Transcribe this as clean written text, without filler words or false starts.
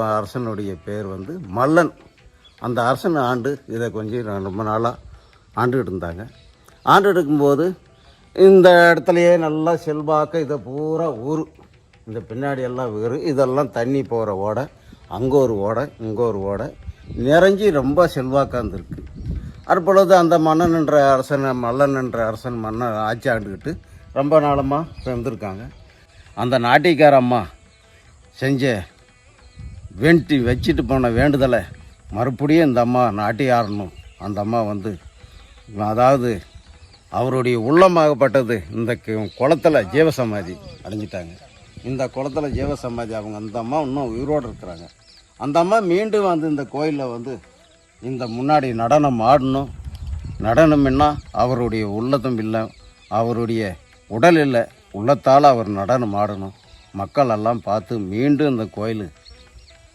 அரசனுடைய பேர் வந்து மல்லன். அந்த அரசன் ஆண்டு இதை கொஞ்சம் ரொம்ப நாளாக ஆண்டுகிட்டு இருந்தாங்க. ஆண்டு இருக்கும்போது இந்த இடத்துலையே நல்லா செல்வாக்க இதை பூரா ஊர் இந்த பின்னாடி எல்லாம் வீடு, இதெல்லாம் தண்ணி போகிற ஓடை, அங்கே ஒரு ஓடை, இங்கே ஒரு ஓடை நிறைஞ்சி ரொம்ப செல்வாக்காக இருந்திருக்கு. அப்பொழுது அந்த மன்னன் என்ற அரசன், மல்லன் என்ற அரசன் மன்னன் ஆட்சி ஆண்டுக்கிட்டு ரொம்ப நாளமாக இருந்திருக்காங்க. அந்த நாட்டிக்கார அம்மா செஞ்ச வச்சுட்டு போன வேண்டுதலை மறுபடியும் இந்த அம்மா நாட்டி ஆடணும். அந்த அம்மா வந்து அதாவது அவருடைய உள்ளமாகப்பட்டது இந்த குளத்தில் ஜீவசமாதி அடைஞ்சிட்டாங்க. இந்த குளத்தில் ஜீவசமாதி அவங்க அந்த அம்மா இன்னும் உயிரோடு இருக்கிறாங்க. அந்த அம்மா மீண்டும் வந்து இந்த கோயிலில் வந்து இந்த முன்னாடி நடனம் ஆடணும். நடனம்னா அவருடைய உள்ளதும் இல்லை, அவருடைய உடல் இல்லை, உள்ளத்தால் அவர் நடனம் ஆடணும். மக்கள் எல்லாம் பார்த்து மீண்டும் இந்த கோயில்